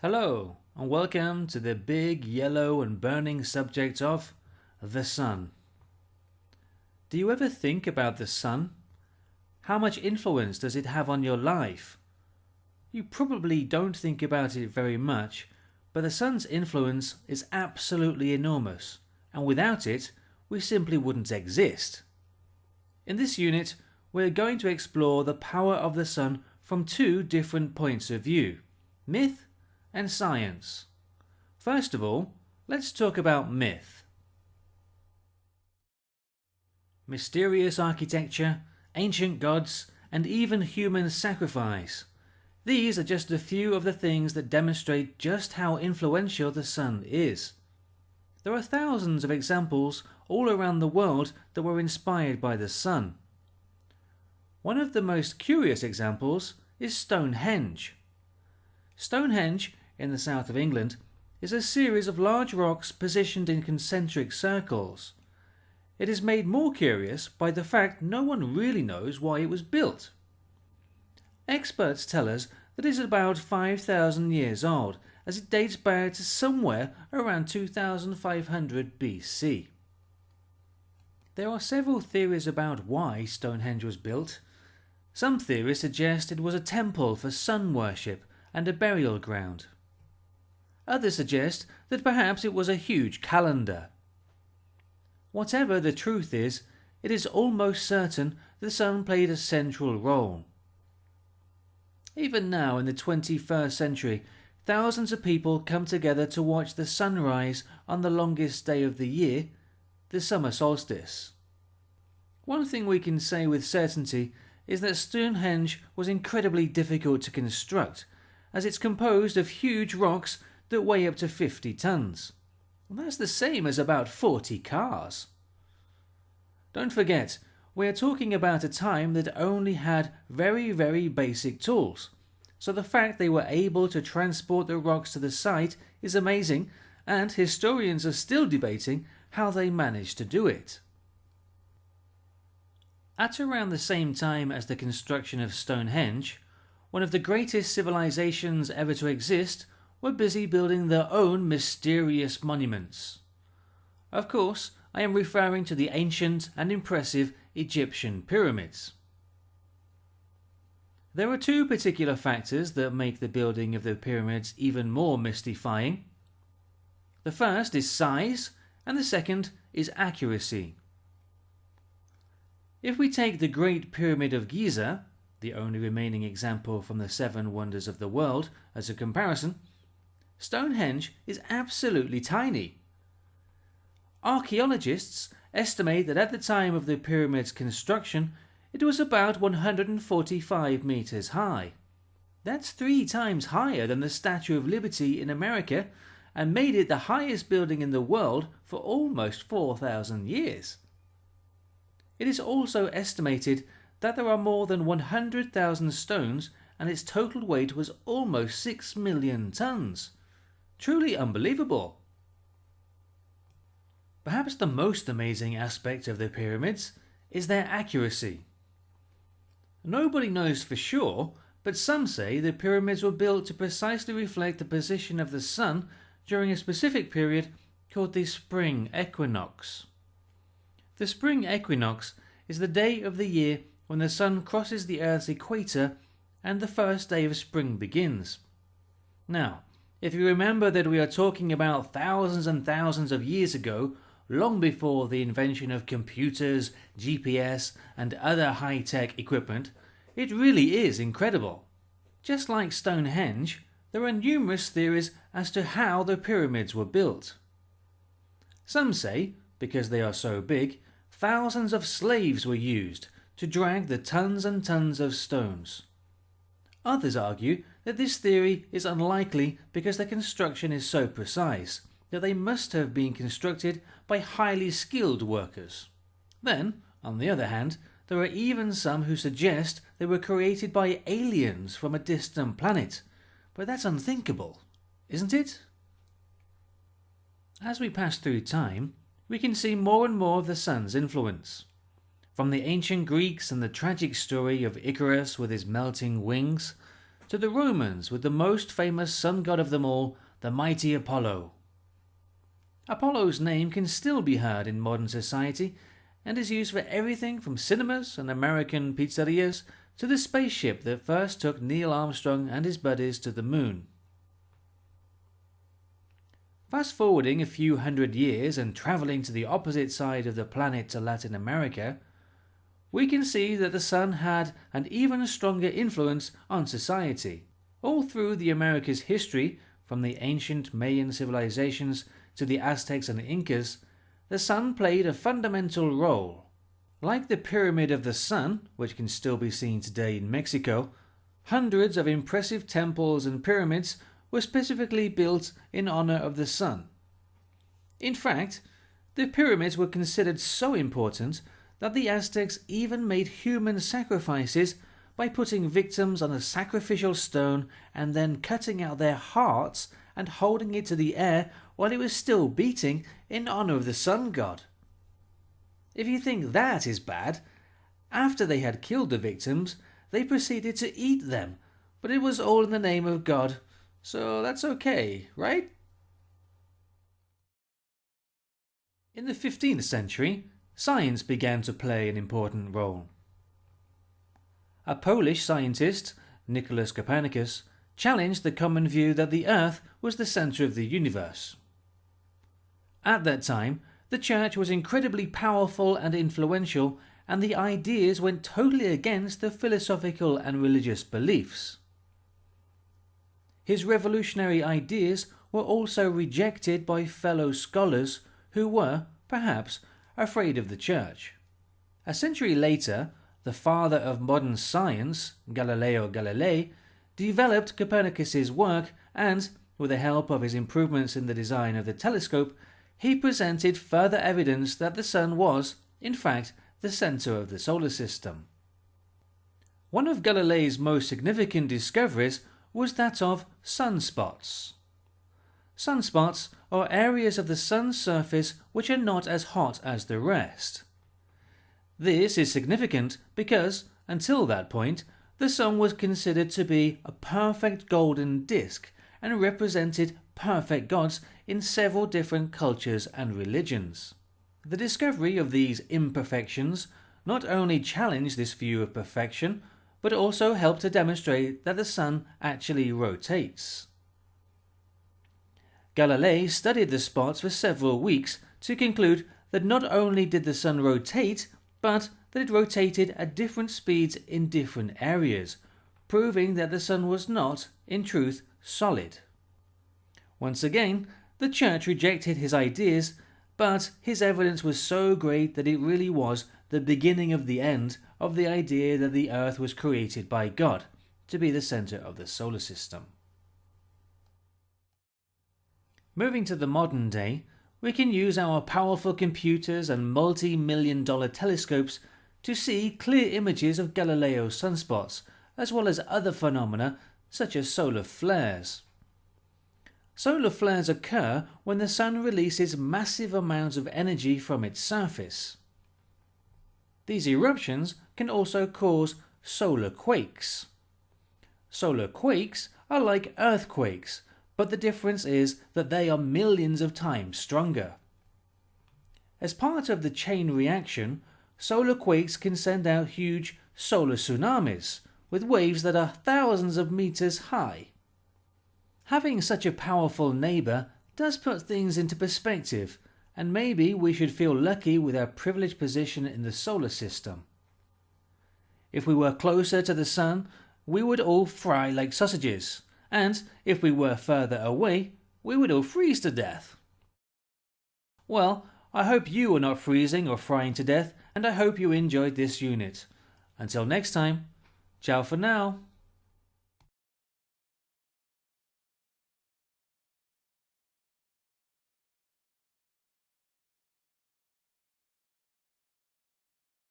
Hello, and welcome to the big, yellow, and burning subject of the sun. Do you ever think about the sun? How much influence does it have on your life? You probably don't think about it very much, but the sun's influence is absolutely enormous, and without it, we simply wouldn't exist. In this unit, we're going to explore the power of the sun from two different points of view: myth and science. First of all, let's talk about myth. Mysterious architecture, ancient gods, and even human sacrifice. These are just a few of the things that demonstrate just how influential the sun is. There are thousands of examples all around the world that were inspired by the sun. One of the most curious examples is Stonehenge. Stonehenge, in the south of England, is a series of large rocks positioned in concentric circles. It is made more curious by the fact no one really knows why it was built. Experts tell us that it is about 5,000 years old, as it dates back to somewhere around 2500 BC. There are several theories about why Stonehenge was built. Some theories suggest it was a temple for sun worship and a burial ground. Others suggest that perhaps it was a huge calendar. Whatever the truth is, it is almost certain the sun played a central role. Even now in the 21st century, thousands of people come together to watch the sunrise on the longest day of the year, the summer solstice. One thing we can say with certainty is that Stonehenge was incredibly difficult to construct, as it's composed of huge rocks that weigh up to 50 tons. That's the same as about 40 cars. Don't forget, we are talking about a time that only had very basic tools, so the fact they were able to transport the rocks to the site is amazing, and historians are still debating how they managed to do it. At around the same time as the construction of Stonehenge, one of the greatest civilizations ever to exist were busy building their own mysterious monuments. Of course, I am referring to the ancient and impressive Egyptian pyramids. There are two particular factors that make the building of the pyramids even more mystifying. The first is size, and the second is accuracy. If we take the Great Pyramid of Giza, the only remaining example from the Seven Wonders of the World, as a comparison, Stonehenge is absolutely tiny. Archaeologists estimate that at the time of the pyramid's construction, it was about 145 meters high. That's 3 times higher than the Statue of Liberty in America, and made it the highest building in the world for almost 4,000 years. It is also estimated that there are more than 100,000 stones, and its total weight was almost 6 million tons. Truly unbelievable. Perhaps the most amazing aspect of the pyramids is their accuracy. Nobody knows for sure, but some say the pyramids were built to precisely reflect the position of the sun during a specific period called the spring equinox. The spring equinox is the day of the year when the sun crosses the Earth's equator and the first day of spring begins. Now, if you remember that we are talking about thousands and thousands of years ago, long before the invention of computers, GPS, and other high-tech equipment, it really is incredible. Just like Stonehenge, there are numerous theories as to how the pyramids were built. Some say, because they are so big, thousands of slaves were used to drag the tons and tons of stones. Others argue that this theory is unlikely because the construction is so precise that they must have been constructed by highly skilled workers. Then, on the other hand, there are even some who suggest they were created by aliens from a distant planet, but that's unthinkable, isn't it? As we pass through time, we can see more and more of the sun's influence. From the ancient Greeks and the tragic story of Icarus with his melting wings, to the Romans with the most famous sun god of them all, the mighty Apollo. Apollo's name can still be heard in modern society and is used for everything from cinemas and American pizzerias to the spaceship that first took Neil Armstrong and his buddies to the moon. Fast forwarding a few hundred years and travelling to the opposite side of the planet to Latin America, we can see that the sun had an even stronger influence on society. All through the Americas' history, from the ancient Mayan civilizations to the Aztecs and Incas, the sun played a fundamental role. Like the Pyramid of the Sun, which can still be seen today in Mexico, hundreds of impressive temples and pyramids were specifically built in honor of the sun. In fact, the pyramids were considered so important that the Aztecs even made human sacrifices by putting victims on a sacrificial stone and then cutting out their hearts and holding it to the air while it was still beating in honor of the sun god. If you think that is bad, after they had killed the victims, they proceeded to eat them, but it was all in the name of God, so that's okay, right? In the 15th century, science began to play an important role. A Polish scientist, Nicolaus Copernicus, challenged the common view that the Earth was the centre of the universe. At that time, the Church was incredibly powerful and influential, and the ideas went totally against the philosophical and religious beliefs. His revolutionary ideas were also rejected by fellow scholars who were, perhaps, afraid of the Church. A century later, the father of modern science, Galileo Galilei, developed Copernicus's work and, with the help of his improvements in the design of the telescope, he presented further evidence that the Sun was, in fact, the centre of the solar system. One of Galilei's most significant discoveries was that of sunspots. Sunspots are areas of the Sun's surface which are not as hot as the rest. This is significant because, until that point, the Sun was considered to be a perfect golden disk and represented perfect gods in several different cultures and religions. The discovery of these imperfections not only challenged this view of perfection, but also helped to demonstrate that the Sun actually rotates. Galilei studied the spots for several weeks to conclude that not only did the Sun rotate, but that it rotated at different speeds in different areas, proving that the Sun was not, in truth, solid. Once again, the Church rejected his ideas, but his evidence was so great that it really was the beginning of the end of the idea that the Earth was created by God to be the centre of the solar system. Moving to the modern day, we can use our powerful computers and multi-million-dollar telescopes to see clear images of Galileo's sunspots, as well as other phenomena such as solar flares. Solar flares occur when the Sun releases massive amounts of energy from its surface. These eruptions can also cause solar quakes. Solar quakes are like earthquakes, but the difference is that they are millions of times stronger. As part of the chain reaction, solar quakes can send out huge solar tsunamis with waves that are thousands of meters high. Having such a powerful neighbour does put things into perspective, and maybe we should feel lucky with our privileged position in the solar system. If we were closer to the Sun, we would all fry like sausages, and if we were further away, we would all freeze to death. Well, I hope you are not freezing or frying to death, and I hope you enjoyed this unit. Until next time, ciao for now.